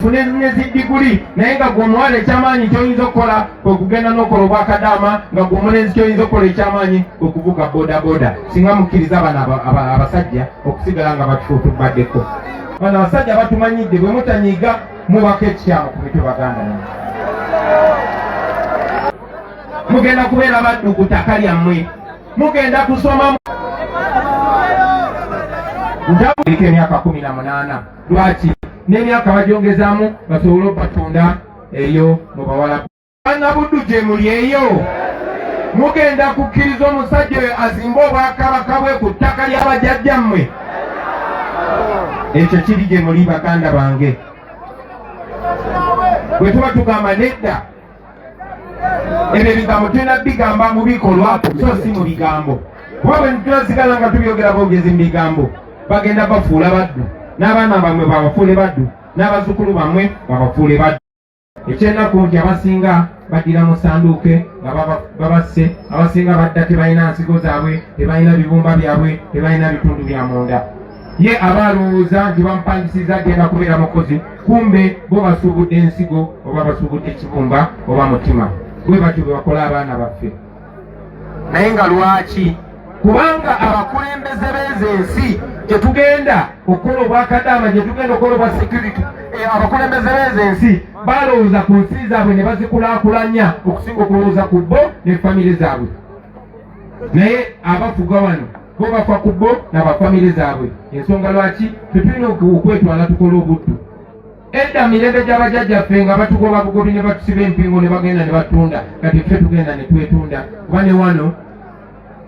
Funene ziddiguli naye nga gwe omuwala ekyamaanyi kyoyinza okukola okugenda n'okola obwakadaama nga gwe omulenzi kyoyinza okukola ekyamaanyi okuvuga bodaboda singa mukkiriza bano abasajja okusigala nga batufuutu baddeko. Bano abasajja batumanyidde bwe mutanyiiga mubako ekikyamu ku mitwe baganda naye. Mugenda kubeera baddu ku ttaka lyammwe, mugenda kusoma ntabuliko emyaka 18. Lwaki? N'emyaka bagyongezaamu basobole obatunda eyo mu bawala. Bannabuddu gye muli eyo, mugenda kukkiriza omusajja oyo azimba obwakabaka bwe ku ttaka ly'abajjajjammwe? Ekyo kiri gye muli baganda bange. Bwe tuba tugamba nedda, ebyo ebigambo tulina bigamba mu bikolwa so si mu bigambo. Kuba bwe tunasigala nga tubyogera bwogezi mu bigambo, bagenda bafuula baddu, n'abaana bammwe babafuule baddu, n'abazzukulu bammwe babafuule baddu. Ekyennaku nti abasinga baddira mu sanduuke nga babasse, abasinga badda tebalina nsigo zaabwe, tebalina bibumba byabwe, tebalina bitundu bya munda. Ye aba alowooza nti bamupangisiza agenda kubeera mukozi, kumbe bo basuubudde ensigo oba basuubudde ekibumba oba mutima. Bwe batyo bwe bakola abaana baffe. Naye nga lwaki? Kubanga abakulembeze b'ezo ensi gye tugenda okukola obwakadaama, gye tugenda okukola obwa security, abakulembeze b'ezo ensi balowooza ku nsi zaabwe ne bazikulaakulanya okusinga okulowooza ku bo ne famire zaabwe. Naye abafuga wano bo bafa ku bo n'abafamire zaabwe. Ensonga lwaki? Tetulina okwetwala tukola obuddu. Edda mirembe gy'abajjajjaffe nga batugoba bugobi ne batusiba empingo ne bagenda ne batunda, kati ffe tugenda ne twetunda kuba ne wano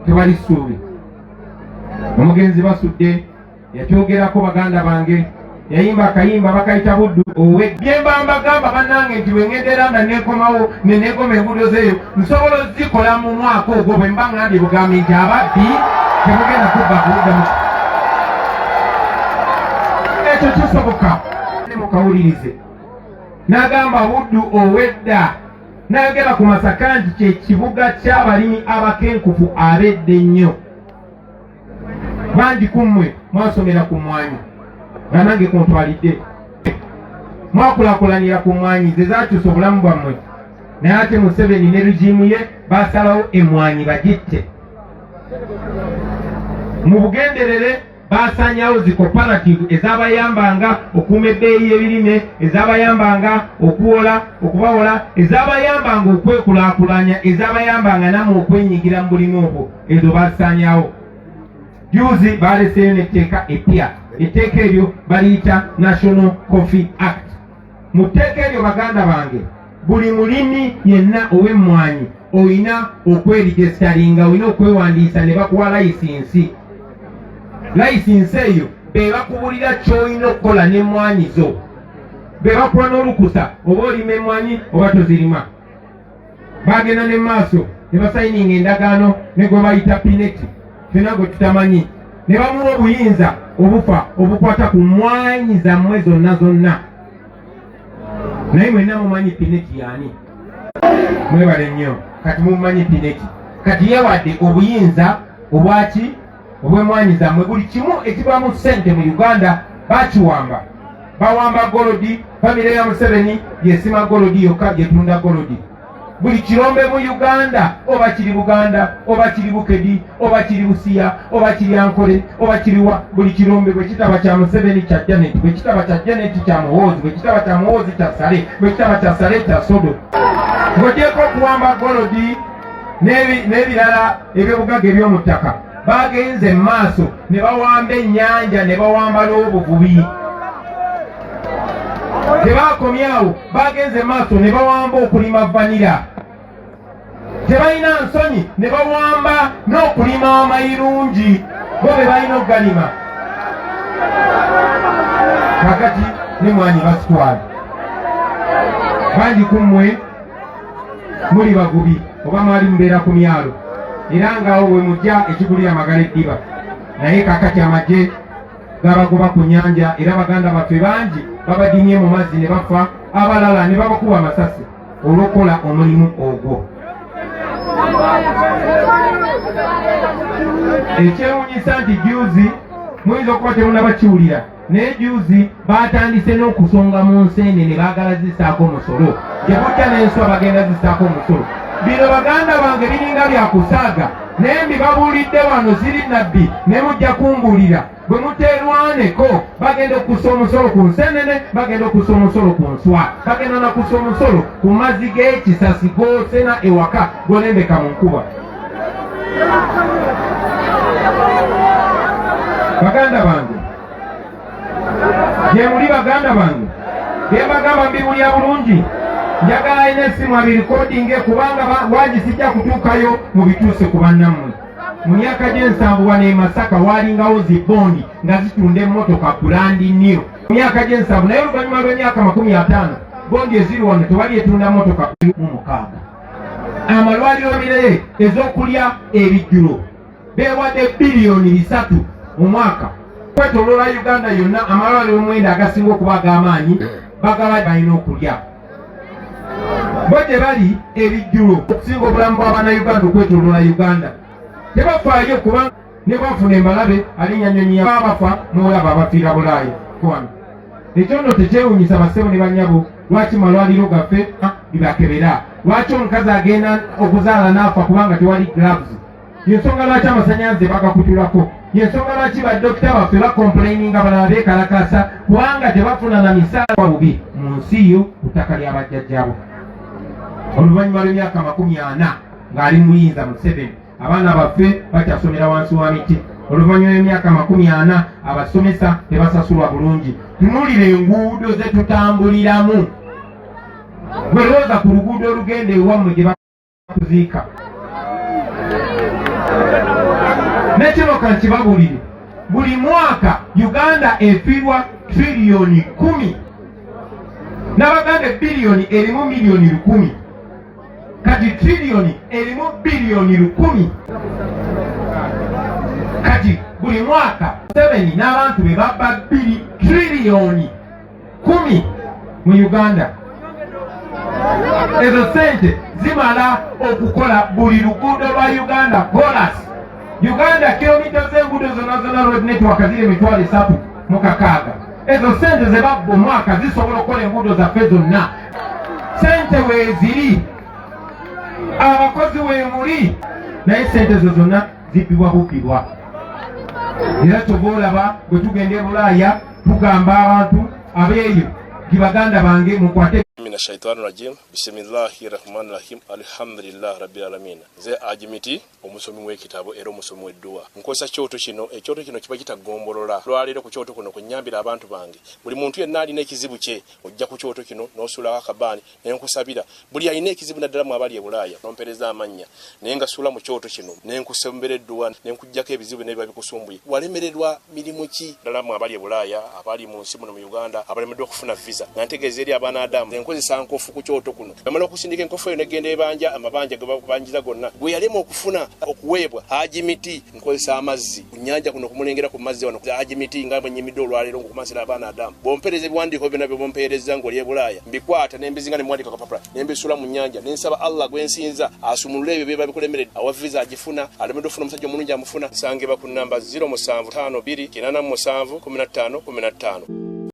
tewali ssuubi. Omugenzi Basudde yatyogerako baganda bange, yayimba akayimba bakayita buddu owe. Bye mba mbagamba bannange nti bwe ŋŋendera nga neekomawo ne neegoma enguudo zeeyo nsobola ozikola mu mwaka ogwo bwe mba ŋŋambye bugambi nti ababbi temugenda kubba kuwuddamu. Ekyo kisoboka. Mukawulirize n'agamba buddu owedda, n'ayogera ku Masaka nti kye kibuga ky'abalimi abakenkufu abedde ennyo. Bangi ku mmwe mwasomera ku mmwanyi nga nange kuntwalidde, mwakulaakulanira ku mmwanyi ze zaakyusa obulamu bwammwe. Naye ate Museveni ne regimu ye baasalawo emmwanyi bagitte. Mu bugenderere baasanyawo zi cooperative ezaabayambanga okuuma ebbeeyi y'ebirime, ezaabayambanga okubawola, ezaabayambanga okwekulaakulanya, ezaabayambanga namwe okwenyigira mu bulimu obwo, ezo baasanyawo. Juzi baaleseeyo n'etteeka eppya. Etteeka eryo baliyita National Coffee Act. Mu tteeka eryo baganda bange, buli mulimi yenna ow'emmwanyi olina okweregisitaringa, olina okwewandiisa ne bakuwa layisinsi. Layisinsi eyo be bakubulira ky'olina okukola n'emmwanyi zo, be bakuwa n'olukusa oba olima emmwanyi oba tozirima. Bagenda ne maaso ne basayininga endagaano ne gwe bayita pineti, fena gwe tutamanyi, ne bamuwa obuyinza obufa obukwata ku mmwanyi zammwe zonna zonna. Naye mwenna mumanyi pineti yaani? Mwebale nnyo kati mumanyi pineti. Kati yewadde obuyinza obwaki? Obw'emmwanyi zammwe. Buli kimu ekibaamu ssente mu Uganda bakiwamba. Bawamba golodi, famire ya Museveni yesima golodi yokka gyetunda golodi. Buli kirombe mu Uganda, oba kiri Buganda, oba kiri Bukedi, oba kiri Busiya, oba kiri Ankole, oba kiriwa, buli kirombe bwe kitaba kya Museveni kya Janet, bwe kitaba kya Janet kya Muhoozi, bwe kitaba kya Muhoozi kya Sale, bwe kitaba kya Sale kya Sodo. Ng'ogyeko okuwamba golodi n'ebirala eby'obugagga eby'omu ttaka, bagenze maaso ne bawamba ennyanja ne bawamba n'obuvubi. Tebakomyawo, bagenze maaso ne bawamba okulima vanira. Tebalina nsonyi ne bawamba n'okulima amayirungi, bo be balina okugalima. Kakati n'emmwanyi basitwala. Bangi ku mmwe muli bagubi oba mwali mubeera ku myalo, era ngaawo bwe mujja ekigulira Magala eddiba. Naye kakati amagye gabagoba ku nnyanja, era baganda baffe bangi babadimye mu mazzi ne bafa, abalala ne babakuba amasasi olw'okukola omulimu ogwo. Ekyewuunyisa nti juzi muyinza okuba temunabakiwulira, nejuzi batandise n'okusonga mu nseenene baagala zissaako omusolo gye bujja n'enswa bagenda zissaako omusolo. Bino baganda bange biringa byakusaaga naye mbibabuulidde wano ziri nabbi ne mujja kumbuulira bwe muteerwaneko bagenda okussa omusolo ku nseenene, bagenda okussa omusolo ku nswa, bagenda nakussa omusolo ku mazzi g'ekisasi g'osena ewaka golembeka mu nkuba. Baganda bange gye muli, baganda bange bye mbagamba mbibulya bulungi. Njagala ina essimu abirikodinge kubanga wangi sijja kutuukayo mu bituuse ku bannammwe. Mu myaka gy'ensanvu wano e Masaka waalingawo zibondi nga zitunda emmotoka brand new. Mu myaka gy'ensanvu naye oluvannyuma lw'emyaka 50 bondi eziri wano tewali etunda mmotoka mu 6. Amalwaliro mireye ez'okulya ebijjulo beewadde bilioni 3 mu mwaka. Kwetoloola Uganda yonna amalwaliro omwenda agasinga okuba ag'amaanyi bagaba balina okulya. Bo gye bali ebijjulo okusinga obulamu bw'Abannayuganda okwetoloola Uganda tebafaayo kubanga ne bafuna embalabe alinyanyonyi babafa n'olaba abafiira Bulaaya. Ekyono tekyewuunyisa bassebo ne bannyabo lwaki malwaliro gaffe bibakebera, lwaki omukazi agenda okuzaala n'afa kubanga tewali gloves, yensonga lwaki amasannyalaze bagakutulako, yensonga lwaki badokita baffe bakomplaininga balala beekalakasa kubanga tebafuna na misaala bubi mu nsi yo ku ttaka lya bajjajjabo. Oluvannyuma lw'emyaka 40 ng'ali muyinza Museveni abaana baffe bakyasomera wansi wa miti. Oluvannyuma lw'emyaka 40 abasomesa tebasasulwa bulungi. Tunuulira enguudo ze tutambuliramu. Bwe looza ku luguudo olugenda ewammwe gye bakuziika. Nekino kankibabuulire, buli mwaka Uganda efiirwa triliyoni 10 n'Abaganda bilioni erimu miliyoni 10. Kati triliyoni erimu bilioni 10. Kati buli mwaka Museveni n'abantu be babba triliyoni 10 mu Uganda. Ezo sente zimala okukola buli luguudo lwa Uganda kolas. Uganda kilomita z'enguudo zonna road network ziri 3,600. Ezo sente ze babba omwaka zisobola okukola enguudo zaffe zonna. Sente weeziri, abakozi weemuli, naye sente zo zonna zibbibwa bubbibwa. Era kyova olaba bwe tugenda e Bulaaya tugamba abantu abeeyo gye baganda bange mukwate mina shaitani rajim bismillahirrahmanirrahim alhamdulillah rabbil alamin. Nze Ajimiti omusomi w'ekitabo era omusomi w'edduwa nkozesa kyoto kino. Ekyoto kino kiba kitagombolola. Lwaleero ku kyoto kuno kwennyambira abantu bange. Buli muntu yenna alina ekizibu kye ojja ku kyoto kino n'osuulawo akabaani ne nkusabira. Buli alina ekizibu naddala mu abali e Bulaaya nompereza amannya naye nga suula mu kyoto kino ne nkusembera edduwa ne nkuggyako ebizibu ne biba bikusumbuye. Walemererwa mirimu ki ddala mu abali e Bulaaya abali mu nsi muno mu Uganda abalemeddwa okufuna visa? nga ntegeeza eri abaana Adamu nkozesa nkofu ku kyoto kuno. Amala okusindika enkofu eyo negenda ebanja amabanja ge bakubanjiza gonna. Bwe yalema okufuna okuweebwa Ajimiti nkozesa amazzi ku nnyanja kuno kumulengera ku mazzi wano. Ajimiti nga bwe nnyimidde olwaleero nkumasira abaana Adamu. Bompereza ebiwandiiko byonna bye bompereza ng'oli e Bulaaya mbikwata ne mbizinga ne muwandika kapapula ne mbisula mu nnyanja ne nsaba Allah gwe nsinza asumulule ebyo bye babikulemeredde. Awa visa agifuna alemedde okufuna omusajja omulungi amufuna. Nsangibwa ku nnamba 075 2 87 15 15.